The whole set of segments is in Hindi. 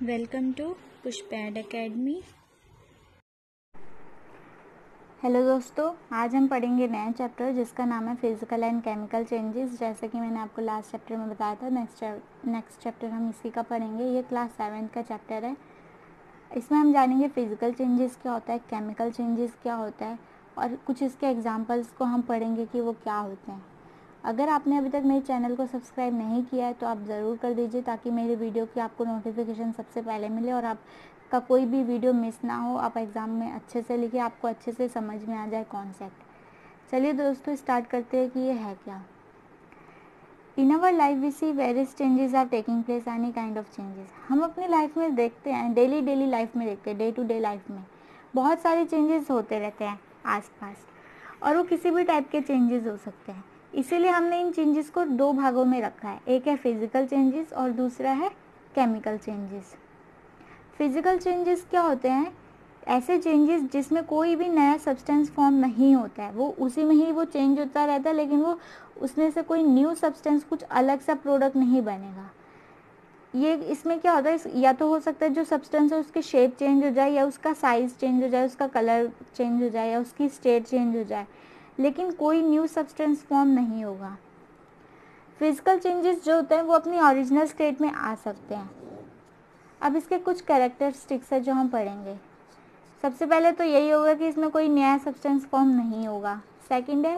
Welcome to Pushpad academy. Hello दोस्तों, आज हम पढ़ेंगे नया चैप्टर जिसका नाम है फिजिकल एंड केमिकल चेंजेस। जैसे कि मैंने आपको लास्ट चैप्टर में बताया था, नेक्स्ट चैप्टर हम इसी का पढ़ेंगे। ये क्लास 7 का चैप्टर है। इसमें हम जानेंगे फिजिकल चेंजेस क्या होता है, केमिकल चेंजेस क्या होता है और कुछ इसके एग्जांपल्स को हम पढ़ेंगे कि वो क्या होते हैं। अगर आपने अभी तक मेरे चैनल को सब्सक्राइब नहीं किया है तो आप ज़रूर कर दीजिए, ताकि मेरे वीडियो की आपको नोटिफिकेशन सबसे पहले मिले और आपका कोई भी वीडियो मिस ना हो। आप एग्ज़ाम में अच्छे से लिखिए, आपको अच्छे से समझ में आ जाए कॉन्सेप्ट। चलिए दोस्तों, स्टार्ट करते हैं कि ये है क्या। In our life we see various changes are taking place, any kind of changes. हम अपनी लाइफ में देखते हैं, डेली लाइफ में देखते हैं, डे टू डे लाइफ में बहुत सारे चेंजेस होते रहते हैं आसपास, और वो किसी भी टाइप के चेंजेस हो सकते हैं। इसीलिए हमने इन चेंजेस को दो भागों में रखा है, एक है फिजिकल चेंजेस और दूसरा है केमिकल चेंजेस। फिजिकल चेंजेस क्या होते हैं? ऐसे चेंजेस जिसमें कोई भी नया सब्सटेंस फॉर्म नहीं होता है, वो उसी में ही वो चेंज होता रहता है, लेकिन वो उसमें से कोई न्यू सब्सटेंस, कुछ अलग सा प्रोडक्ट नहीं बनेगा। ये इसमें क्या होता है, या तो हो सकता है जो सब्सटेंस है उसकी शेप चेंज हो जाए, या उसका साइज चेंज हो जाए, उसका कलर चेंज हो जाए, या उसकी स्टेट चेंज हो जाए, लेकिन कोई न्यू सब्सटेंस फॉर्म नहीं होगा। फिजिकल चेंजेस जो होते हैं वो अपनी ओरिजिनल स्टेट में आ सकते हैं। अब इसके कुछ कैरेक्टरिस्टिक्स है जो हम पढ़ेंगे। सबसे पहले तो यही होगा कि इसमें कोई नया सब्सटेंस फॉर्म नहीं होगा। सेकंड है,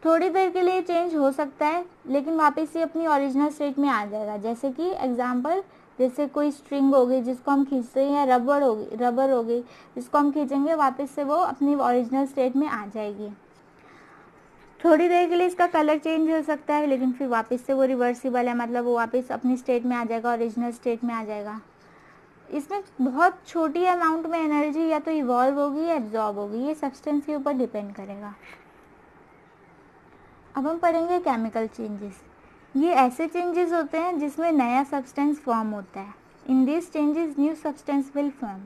थोड़ी देर के लिए चेंज हो सकता है लेकिन वापस ही अपनी ओरिजिनल स्टेट में आ जाएगा। जैसे कि एग्जांपल, जैसे कोई स्ट्रिंग हो गई जिसको हम खींचते हैं, या रबर हो गई जिसको हम खींचेंगे, वापस से वो अपनी ओरिजिनल स्टेट में आ जाएगी। थोड़ी देर के लिए इसका कलर चेंज हो सकता है, लेकिन फिर वापस से वो रिवर्सिबल है, मतलब वो वापस अपनी स्टेट में आ जाएगा, ओरिजिनल स्टेट में आ जाएगा। इसमें बहुत छोटी अमाउंट में एनर्जी या तो इवॉल्व होगी या एब्जॉर्ब होगी, ये सब्सटेंस के ऊपर डिपेंड करेगा। अब हम पढ़ेंगे केमिकल चेंजेस। ये ऐसे चेंजेस होते हैं जिसमें नया सब्सटेंस फॉर्म होता है। In this changes new substance will form.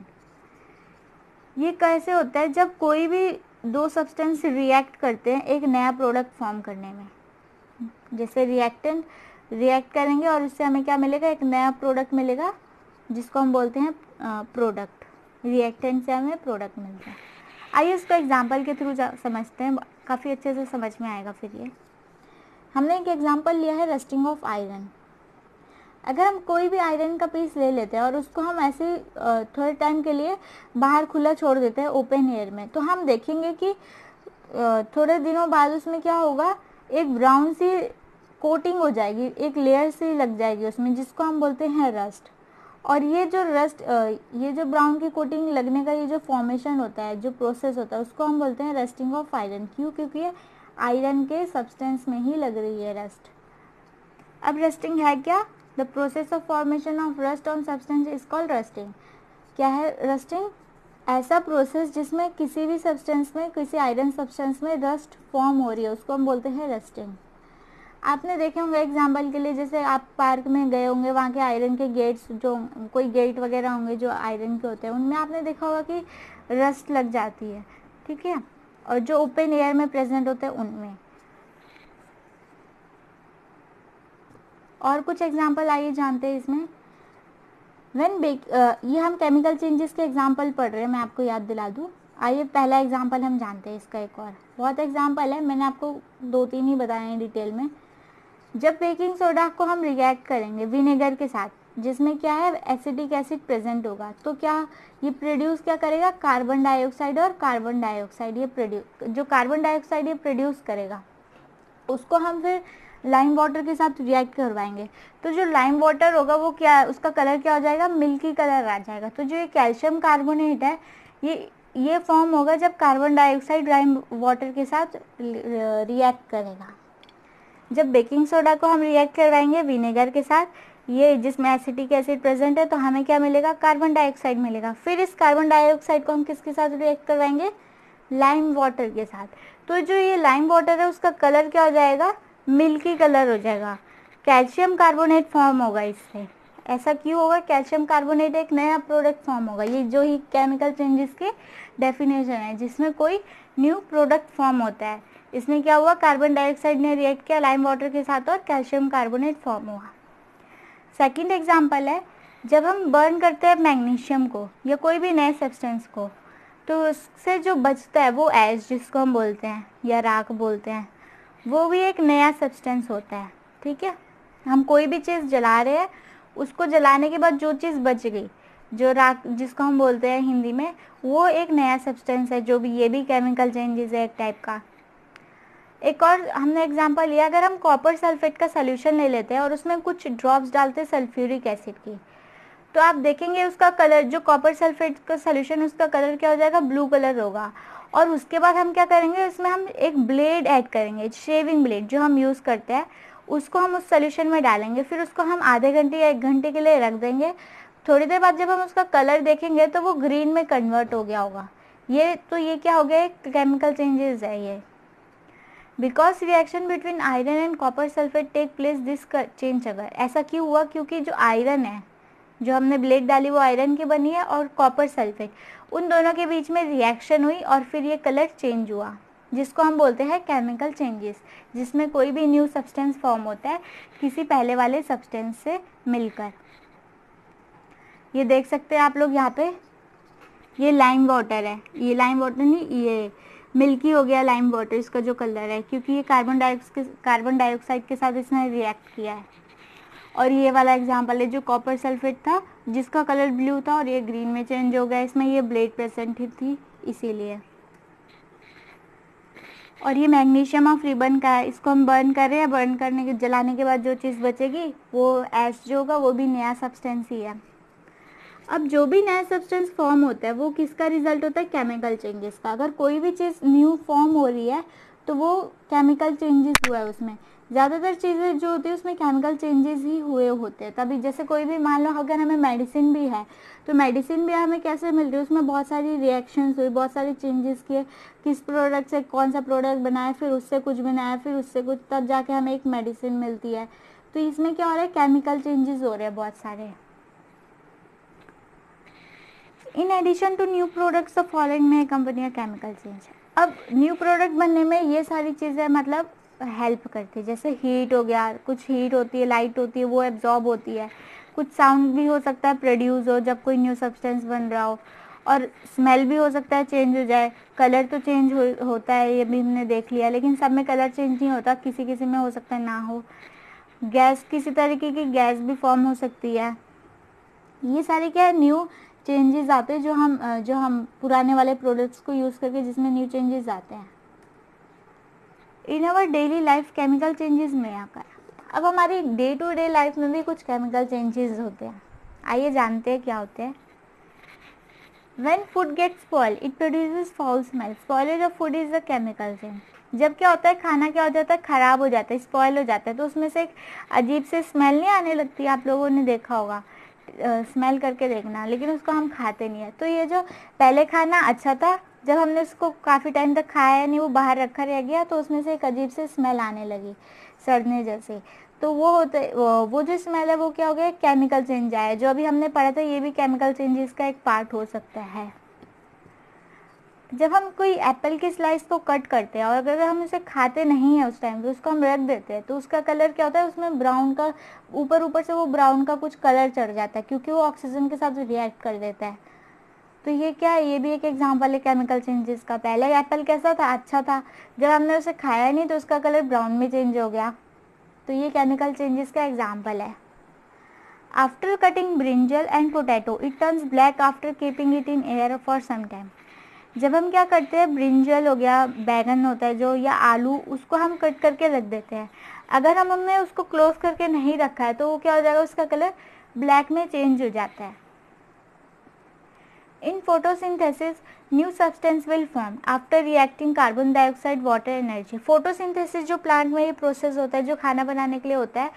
ये कैसे होता है? जब कोई भी दो सब्सटेंस रिएक्ट करते हैं एक नया प्रोडक्ट फॉर्म करने में। जैसे रिएक्टेंट रिएक्ट करेंगे और इससे हमें क्या मिलेगा, एक नया प्रोडक्ट मिलेगा जिसको हम बोलते हैं प्रोडक्ट। रिएक्टेंट से हमें प्रोडक्ट मिलता है। आइए इसको एग्जांपल के थ्रू समझते हैं, काफ़ी अच्छे से समझ में आएगा। फिर ये हमने एक एग्जांपल लिया है रस्टिंग ऑफ आयरन। अगर हम कोई भी आयरन का पीस ले लेते हैं और उसको हम ऐसे थोड़े टाइम के लिए बाहर खुला छोड़ देते हैं ओपन एयर में, तो हम देखेंगे कि थोड़े दिनों बाद उसमें क्या होगा, एक ब्राउन सी कोटिंग हो जाएगी, एक लेयर सी लग जाएगी उसमें, जिसको हम बोलते हैं रस्ट। और ये जो ब्राउन की कोटिंग लगने का ये जो फॉर्मेशन होता है, जो प्रोसेस होता है, उसको हम बोलते हैं रस्टिंग ऑफ आयरन। क्यों? क्योंकि ये आयरन के सब्सटेंस में ही लग रही है रस्ट। अब रस्टिंग है क्या? The process of formation of rust on substance is called rusting. क्या है रस्टिंग? ऐसा प्रोसेस जिसमें किसी भी सब्सटेंस में, किसी आयरन सब्सटेंस में रस्ट फॉर्म हो रही है, उसको हम बोलते हैं रस्टिंग। आपने देखे होंगे एग्जाम्पल के लिए, जैसे आप पार्क में गए होंगे, वहाँ के आयरन के गेट्स, जो कोई गेट वगैरह होंगे जो आयरन के होते हैं, उनमें आपने देखा होगा कि रस्ट लग जाती है, ठीक है। और जो ओपन एयर में प्रेजेंट होते हैं उनमें। और कुछ एग्जाम्पल आइए जानते हैं इसमें। ये हम केमिकल चेंजेस के एग्जाम्पल पढ़ रहे हैं, मैं आपको याद दिला दूँ। आइए पहला एग्जाम्पल हम जानते हैं इसका। एक और बहुत एग्जाम्पल है, मैंने आपको 2-3 ही बताए हैं डिटेल में। जब बेकिंग सोडा को हम रिएक्ट करेंगे विनेगर के साथ, जिसमें क्या है, एसिटिक एसिड प्रेजेंट होगा, तो क्या ये प्रोड्यूस क्या करेगा, कार्बन डाइऑक्साइड और कार्बन डाइऑक्साइड। जो कार्बन डाइऑक्साइड ये प्रोड्यूस करेगा, उसको हम फिर लाइम वाटर के साथ रिएक्ट करवाएंगे। तो जो लाइम वाटर होगा वो क्या है, उसका कलर क्या हो जाएगा, मिल्की कलर आ जाएगा। तो जो ये कैल्शियम कार्बोनेट है, ये फॉर्म होगा जब कार्बन डाइऑक्साइड लाइम वाटर के साथ रिएक्ट करेगा। जब बेकिंग सोडा को हम रिएक्ट करवाएंगे विनेगर के साथ, ये जिसमें एसिटिक एसिड प्रेजेंट है, तो हमें क्या मिलेगा, कार्बन डाइऑक्साइड मिलेगा। फिर इस कार्बन डाइऑक्साइड को हम किसके साथ रिएक्ट करवाएंगे, लाइम वाटर के साथ। तो जो ये लाइम वाटर है उसका कलर क्या हो जाएगा, मिल्की कलर हो जाएगा। कैल्शियम कार्बोनेट फॉर्म होगा इससे। ऐसा क्यों होगा, कैल्शियम कार्बोनेट एक नया प्रोडक्ट फॉर्म होगा। ये जो ही केमिकल चेंजेस के डेफिनेशन है, जिसमें कोई न्यू प्रोडक्ट फॉर्म होता है। इसमें क्या हुआ, कार्बन डाइऑक्साइड ने रिएक्ट किया लाइम वाटर के साथ और कैल्शियम कार्बोनेट फॉर्म हुआ। सेकंड एग्जांपल है, जब हम बर्न करते हैं मैग्नीशियम को या कोई भी नए सब्सटेंस को, तो उससे जो बचता है वो ऐश जिसको हम बोलते हैं या राख बोलते हैं, वो भी एक नया सब्सटेंस होता है। ठीक है, हम कोई भी चीज़ जला रहे हैं, उसको जलाने के बाद जो चीज़ बच गई, जो राख जिसको हम बोलते हैं हिंदी में, वो एक नया सब्सटेंस है, जो भी ये भी केमिकल चेंजेस है एक टाइप का। एक और हमने एग्जांपल लिया, अगर हम कॉपर सल्फेट का सोल्यूशन ले लेते हैं और उसमें कुछ ड्रॉप्स डालते हैं सल्फ्यूरिक एसिड की, तो आप देखेंगे उसका कलर, जो कॉपर सल्फेट का सोल्यूशन, उसका कलर क्या हो जाएगा, ब्लू कलर होगा। और उसके बाद हम क्या करेंगे, इसमें हम एक ब्लेड ऐड करेंगे, शेविंग ब्लेड जो हम यूज़ करते हैं, उसको हम उस सोल्यूशन में डालेंगे। फिर उसको हम आधे घंटे या 1 घंटे के लिए रख देंगे। थोड़ी देर बाद जब हम उसका कलर देखेंगे तो वो ग्रीन में कन्वर्ट हो गया होगा। ये क्या हो गया, एक केमिकल चेंजेस है ये। Because reaction between iron and copper sulphate take place this change अगर, ऐसा क्यों हुआ, क्योंकि जो आयरन है, जो हमने ब्लेड डाली वो आयरन की बनी है, और कॉपर सल्फेट, उन दोनों के बीच में रिएक्शन हुई और फिर ये कलर चेंज हुआ, जिसको हम बोलते हैं केमिकल चेंजेस, जिसमें कोई भी न्यू सब्सटेंस फॉर्म होता है किसी पहले वाले सब्सटेंस से मिलकर। ये देख सकते हैं आप लोग यहाँ पे, ये लाइम वाटर है, ये लाइम वाटर नहीं, ये मिल्की हो गया लाइम वाटर, इसका जो कलर है, क्योंकि ये कार्बन डाइऑक्साइड के साथ इसने रिएक्ट किया है। और ये वाला एग्जांपल है जो कॉपर सल्फेट था, जिसका कलर ब्लू था और ये ग्रीन में चेंज हो गया, इसमें ये ब्लेड प्रेजेंट थी इसीलिए। और ये मैग्नीशियम ऑफ रिबन का है, इसको हम बर्न कर रहे हैं, बर्न करने के जलाने के बाद जो चीज़ बचेगी वो ऐश जो होगा वो भी नया सब्सटेंस ही है। अब जो भी नया सब्सटेंस फॉर्म होता है वो किसका रिजल्ट होता है, केमिकल चेंजेस का। अगर कोई भी चीज़ न्यू फॉर्म हो रही है तो वो केमिकल चेंजेस हुआ है उसमें। ज़्यादातर चीज़ें जो होती है उसमें केमिकल चेंजेस ही हुए होते हैं तभी। जैसे कोई भी मान लो अगर हमें मेडिसिन भी है, तो मेडिसिन भी हमें कैसे मिल रही है, उसमें बहुत सारी रिएक्शंस हुई, बहुत सारे चेंजेस किए, किस प्रोडक्ट से कौन सा प्रोडक्ट बनाया, फिर उससे कुछ बनाया, फिर उससे कुछ, तब जाके हमें एक मेडिसिन मिलती है। तो इसमें क्या हो रहा है, केमिकल चेंजेस हो रहे हैं बहुत सारे। In addition to new products the following में कंपनियां केमिकल चेंज। अब न्यू प्रोडक्ट बनने में ये सारी चीज़ें मतलब हेल्प करती है। जैसे हीट हो गया, कुछ हीट होती है, लाइट होती है, वो एब्जॉर्ब होती है। कुछ साउंड भी हो सकता है प्रोड्यूस हो जब कोई न्यू सब्सटेंस बन रहा हो, और स्मेल भी हो सकता है चेंज हो जाए। कलर तो चेंज होता है, ये भी हमने देख लिया, लेकिन सब में कलर चेंज नहीं होता, किसी किसी में हो सकता है ना हो। गैस, किसी तरीके की गैस भी फॉर्म हो सकती है। ये सारे क्या है, न्यू चेंजेस आते हैं जो हम पुराने वाले प्रोडक्ट्स को यूज़ करके, जिसमें न्यू चेंजेस आते हैं। In our daily life chemical changes में आकर, अब हमारी डे टू डे लाइफ में भी कुछ केमिकल चेंजेस होते हैं। आइए जानते हैं क्या होते हैं। When food gets spoiled, it produces foul smell. Spoilage of food is a chemical change. जब क्या होता है, खाना क्या हो जाता है, ख़राब हो जाता है, स्पॉयल हो जाता है, तो उसमें से एक अजीब से स्मेल नहीं आने लगती, आप लोगों ने देखा होगा, स्मेल करके देखना, लेकिन उसको हम खाते नहीं है। तो ये जो पहले खाना अच्छा था, जब हमने उसको काफ़ी टाइम तक खाया नहीं, वो बाहर रखा रह गया, तो उसमें से एक अजीब से स्मेल आने लगी, सड़ने जैसे। तो वो जो स्मेल है वो क्या हो गया, केमिकल चेंज आया। जो अभी हमने पढ़ा था ये भी केमिकल चेंजेस का एक पार्ट हो सकता है। जब हम कोई एप्पल की स्लाइस को कट करते हैं और अगर हम उसे खाते नहीं है उस टाइम, तो उसको हम रख देते हैं, तो उसका कलर क्या होता है, उसमें ब्राउन का ऊपर से वो ब्राउन का कुछ कलर चढ़ जाता है, क्योंकि वो ऑक्सीजन के साथ रिएक्ट कर देता है। तो ये क्या है, ये भी एक एग्जांपल है केमिकल चेंजेस का। पहले एप्पल कैसा था, अच्छा था, जब हमने उसे खाया नहीं तो उसका कलर ब्राउन में चेंज हो गया। तो ये केमिकल चेंजेस का एग्जाम्पल है। After cutting brinjal and potato, it turns black after keeping it in air for some time. जब हम क्या करते हैं, ब्रिंजल हो गया, बैगन होता है जो, या आलू, उसको हम कट करके रख देते हैं। अगर हमने उसको क्लोज करके नहीं रखा है तो वो क्या हो जाएगा, उसका कलर ब्लैक में चेंज हो जाता है। In photosynthesis new substance will form after reacting carbon dioxide, water, energy. Photosynthesis जो प्लांट में ये प्रोसेस होता है, जो खाना बनाने के लिए होता है,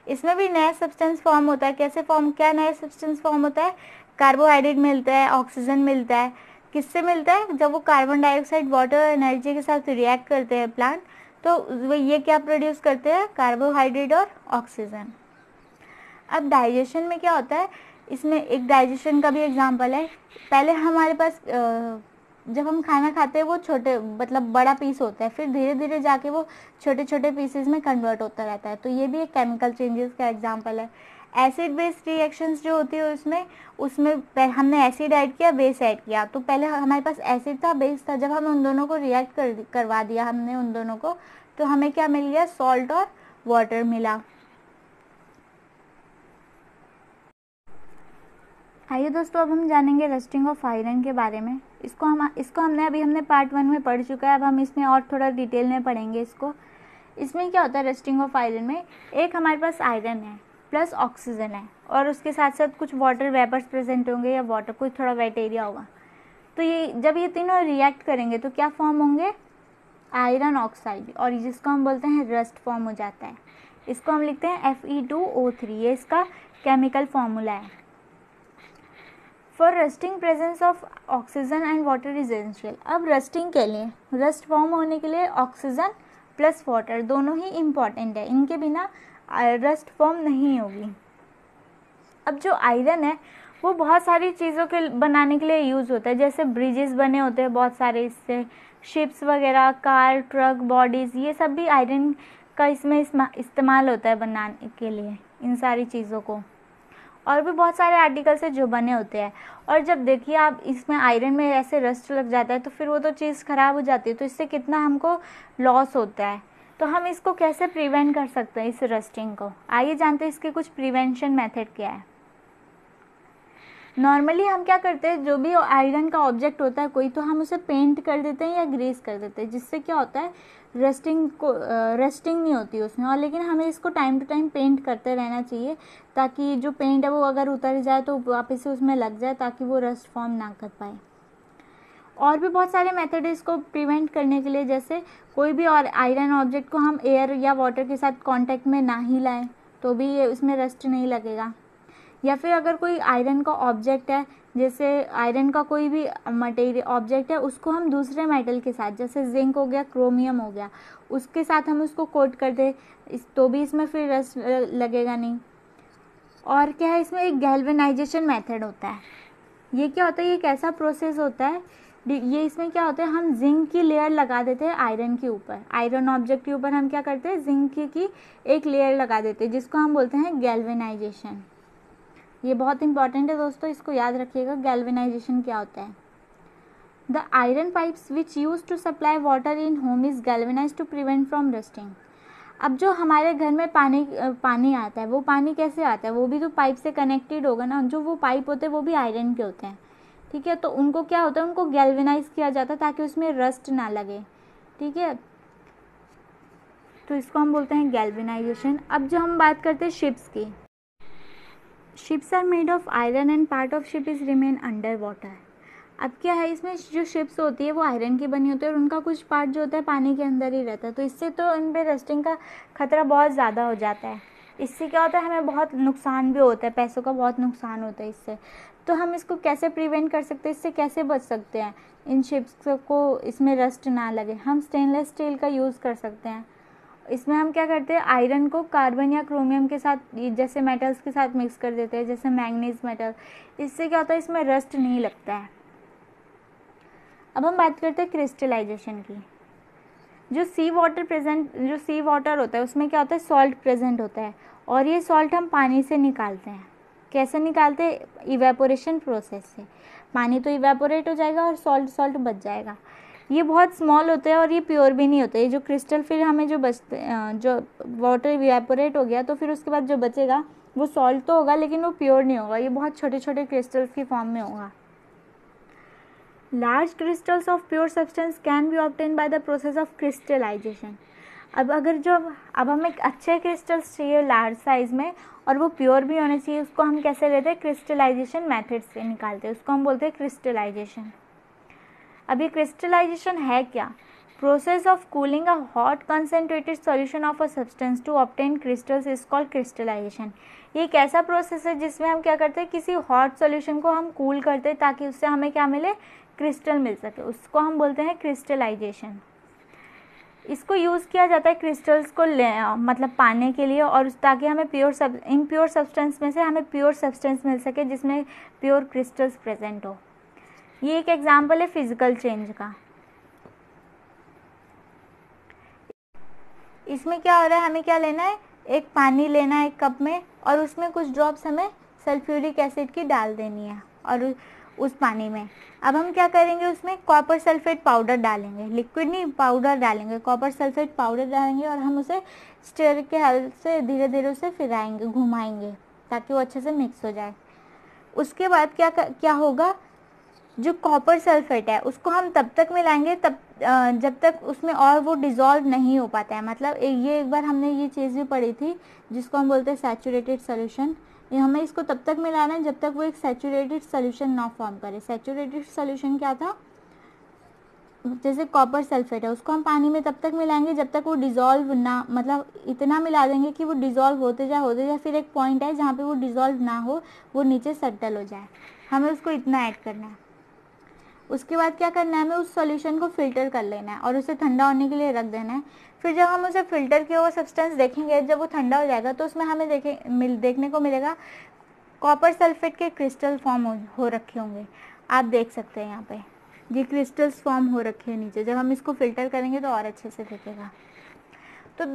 इसमें भी नया सब्सटेंस फॉर्म होता है। कैसे फॉर्म, क्या नया सब्सटेंस फॉर्म होता है, कार्बोहाइड्रेट मिलता है, ऑक्सीजन मिलता है। किससे मिलता है, जब वो कार्बन डाइऑक्साइड, वाटर, एनर्जी के साथ रिएक्ट करते हैं प्लांट, तो वो ये क्या प्रोड्यूस करते हैं, कार्बोहाइड्रेट और ऑक्सीजन। अब डाइजेशन में क्या होता है, इसमें एक डाइजेशन का भी एग्जांपल है। पहले हमारे पास जब हम खाना खाते हैं वो छोटे, मतलब बड़ा पीस होता है, फिर धीरे धीरे जाके वो छोटे छोटे पीसेस में कन्वर्ट होता रहता है। तो ये भी एक केमिकल चेंजेस का एग्जांपल है। एसिड बेस रिएक्शंस जो होती है उसमें हमने एसिड ऐड किया, बेस ऐड किया। तो पहले हमारे पास एसिड था, बेस था, जब हम उन दोनों को रिएक्ट करवा दिया हमने उन दोनों को, तो हमें क्या मिल गया, सॉल्ट और वाटर मिला। आइए दोस्तों, अब हम जानेंगे रस्टिंग ऑफ आयरन के बारे में। इसको हमने पार्ट 1 में पढ़ चुका है, अब हम इसमें और थोड़ा डिटेल में पढ़ेंगे इसको। इसमें क्या होता है रस्टिंग ऑफ आयरन में, एक हमारे पास आयरन है प्लस ऑक्सीजन है और उसके साथ साथ कुछ वाटर वेपर्स प्रेजेंट होंगे या वाटर कुछ थोड़ा वेट एरिया होगा। तो जब ये तीनों रिएक्ट करेंगे तो क्या फॉर्म होंगे, आयरन ऑक्साइड, और जिसको हम बोलते हैं रस्ट फॉर्म हो जाता है। इसको हम लिखते हैं Fe2O3, ये इसका केमिकल फॉर्मूला है। For rusting presence of oxygen and water is essential. अब रस्टिंग के लिए, रस्ट फॉर्म होने के लिए ऑक्सीजन प्लस वाटर दोनों ही इम्पॉर्टेंट है, इनके बिना रस्ट फॉर्म नहीं होगी। अब जो आयरन है वो बहुत सारी चीज़ों के बनाने के लिए यूज़ होता है, जैसे ब्रिजेस बने होते हैं बहुत सारे इससे, शिप्स वगैरह, कार, ट्रक, बॉडीज़, ये सब भी आयरन का इसमें इस्तेमाल होता है बनाने के लिए इन सारी चीज़ों को। और भी बहुत सारे आर्टिकल्स है जो बने होते हैं। और जब देखिए आप इसमें आयरन में ऐसे रस्ट लग जाता है तो फिर वो तो चीज़ ख़राब हो जाती है, तो इससे कितना हमको लॉस होता है। तो हम इसको कैसे प्रिवेंट कर सकते हैं इस रस्टिंग को, आइए जानते हैं इसके कुछ प्रिवेंशन मेथड क्या है। नॉर्मली हम क्या करते हैं, जो भी आयरन का ऑब्जेक्ट होता है कोई, तो हम उसे पेंट कर देते हैं या ग्रीस कर देते हैं, जिससे क्या होता है रस्टिंग नहीं होती उसमें। और लेकिन हमें इसको टाइम टू टाइम पेंट करते रहना चाहिए, ताकि जो पेंट है वो अगर उतर जाए तो वापस से उसमें लग जाए, ताकि वो रस्ट फॉर्म ना कर पाए। और भी बहुत सारे मेथड है इसको प्रिवेंट करने के लिए, जैसे कोई भी और आयरन ऑब्जेक्ट को हम एयर या वाटर के साथ कांटेक्ट में ना ही लाएं तो भी ये उसमें रस्ट नहीं लगेगा। या फिर अगर कोई आयरन का ऑब्जेक्ट है, जैसे आयरन का कोई भी मटेरियल ऑब्जेक्ट है, उसको हम दूसरे मेटल के साथ, जैसे जिंक हो गया, क्रोमियम हो गया, उसके साथ हम उसको कोट कर दे तो भी इसमें फिर रस्ट लगेगा नहीं। और क्या है, इसमें एक गैल्वेनाइजेशन मेथड होता है। ये क्या होता है, ये एक ऐसा प्रोसेस होता है, ये इसमें क्या होता है, हम जिंक की लेयर लगा देते हैं आयरन के ऊपर, आयरन ऑब्जेक्ट के ऊपर हम क्या करते हैं, जिंक की एक लेयर लगा देते हैं, जिसको हम बोलते हैं गैल्वेनाइजेशन। ये बहुत इंपॉर्टेंट है दोस्तों, इसको याद रखिएगा, गैल्वेनाइजेशन क्या होता है। The iron pipes which use to supply water in home is galvanise to prevent from rusting. अब जो हमारे घर में पानी आता है, वो पानी कैसे आता है, वो भी तो पाइप से कनेक्टेड होगा ना। जो वो पाइप होते हैं वो भी आयरन के होते हैं, ठीक है। तो उनको क्या होता है, उनको गैल्वेनाइज किया जाता है ताकि उसमें रस्ट ना लगे, ठीक है। तो इसको हम बोलते हैं गैल्वेनाइजेशन। अब जो हम बात करते हैं शिप्स की, ships are made of iron and part of ship is remain under water. अब क्या है, इसमें जो शिप्स होती है वो आयरन की बनी होती है और उनका कुछ पार्ट जो होता है पानी के अंदर ही रहता है, तो इससे तो इन पे रस्टिंग का खतरा बहुत ज़्यादा हो जाता है। इससे क्या होता है, हमें बहुत नुकसान भी होता है, पैसों का बहुत नुकसान होता है इससे। तो हम इसको कैसे प्रिवेंट कर सकते हैं, इससे कैसे बच सकते हैं, इन शिप्स को इसमें रस्ट ना लगे। हम स्टेनलेस स्टील का यूज़ कर सकते हैं। इसमें हम क्या करते हैं, आयरन को कार्बन या क्रोमियम के साथ, जैसे मेटल्स के साथ मिक्स कर देते हैं, जैसे मैंगनीज मेटल। इससे क्या होता है, इसमें रस्ट नहीं लगता है। अब हम बात करते हैं क्रिस्टलाइजेशन की। जो सी वाटर होता है उसमें क्या होता है, सॉल्ट प्रेजेंट होता है, और ये सॉल्ट हम पानी से निकालते हैं। कैसे निकालते हैं, इवेपोरेशन प्रोसेस से। पानी तो इवेपोरेट हो जाएगा और सॉल्ट बच जाएगा। ये बहुत स्मॉल होते हैं और ये प्योर भी नहीं होते। ये जो क्रिस्टल फिर हमें जो वाटर इवेपोरेट हो गया तो फिर उसके बाद जो बचेगा वो सॉल्ट तो होगा, लेकिन वो प्योर नहीं होगा, ये बहुत छोटे छोटे क्रिस्टल्स की फॉर्म में होगा। Large crystals of pure substance can be obtain by the process of crystallisation. अब हमें अच्छे क्रिस्टल्स चाहिए लार्ज साइज में और वो प्योर भी होने चाहिए, उसको हम कैसे लेते हैं, क्रिस्टलाइजेशन मेथड से निकालते हैं, उसको हम बोलते हैं क्रिस्टलाइजेशन। अब ये क्रिस्टलाइजेशन है क्या, process of cooling a hot concentrated solution of a substance to obtain crystals is called crystallisation. ये एक ऐसा प्रोसेस है जिसमें हम क्या करते हैं, किसी हॉट सॉल्यूशन को हम कूल करते हैं ताकि उससे हमें क्या मिले, क्रिस्टल मिल सके, उसको हम बोलते हैं क्रिस्टलाइजेशन। इसको यूज़ किया जाता है क्रिस्टल्स को मतलब पाने के लिए, और ताकि हमें इम्प्योर सब्सटेंस में से हमें प्योर सब्सटेंस मिल सके जिसमें प्योर क्रिस्टल्स प्रेजेंट हो। ये एक एग्जाम्पल है फिजिकल चेंज का। इसमें क्या हो रहा है, हमें क्या लेना है, एक पानी लेना है एक कप में, और उसमें कुछ ड्रॉप्स हमें सल्फ्यूरिक एसिड की डाल देनी है और उस पानी में। अब हम क्या करेंगे, उसमें कॉपर सल्फेट पाउडर डालेंगे, लिक्विड नहीं पाउडर डालेंगे, कॉपर सल्फेट पाउडर डालेंगे और हम उसे स्टर के हेल्प से धीरे धीरे उसे फिराएंगे, घुमाएंगे ताकि वो अच्छे से मिक्स हो जाए। उसके बाद क्या होगा, जो कॉपर सल्फेट है उसको हम तब तक मिलाएंगे जब तक उसमें और वो डिज़ोल्व नहीं हो पाता है। मतलब ये एक बार हमने ये चीज़ भी पढ़ी थी जिसको हम बोलते हैं सैचुरेटेड सोल्यूशन। ये हमें इसको तब तक मिलाना है जब तक वो एक सैचुरेटेड सोल्यूशन ना फॉर्म करे। सैचुरेटेड सोल्यूशन क्या था, जैसे कॉपर सल्फेट है उसको हम पानी में तब तक मिलाएंगे जब तक वो डिज़ोल्व ना, मतलब इतना मिला देंगे कि वो डिज़ोल्व होते जाए, फिर एक पॉइंट है जहाँ पे वो डिज़ोल्व ना हो, वो नीचे सेटल हो जाए, हमें उसको इतना ऐड करना है। उसके बाद क्या करना है, हमें उस सॉल्यूशन को फ़िल्टर कर लेना है और उसे ठंडा होने के लिए रख देना है। फिर जब हम उसे फ़िल्टर किया हुआ सब्सटेंस देखेंगे, जब वो ठंडा हो जाएगा तो उसमें हमें देखने को मिलेगा कॉपर सल्फेट के क्रिस्टल फॉर्म हो रखे होंगे। आप देख सकते हैं यहाँ पे ये क्रिस्टल्स फॉर्म हो रखे हैं नीचे। जब हम इसको फ़िल्टर करेंगे तो और अच्छे से दिखेगा। तो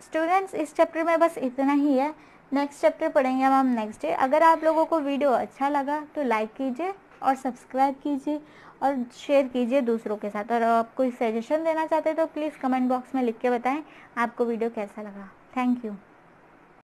स्टूडेंट्स इस चैप्टर में बस इतना ही है। नेक्स्ट चैप्टर पढ़ेंगे अब हम नेक्स्ट डे। अगर आप लोगों को वीडियो अच्छा लगा तो लाइक कीजिए और सब्सक्राइब कीजिए और शेयर कीजिए दूसरों के साथ। और आप कोई सजेशन देना चाहते हैं तो प्लीज़ कमेंट बॉक्स में लिख के बताएं आपको वीडियो कैसा लगा। Thank you.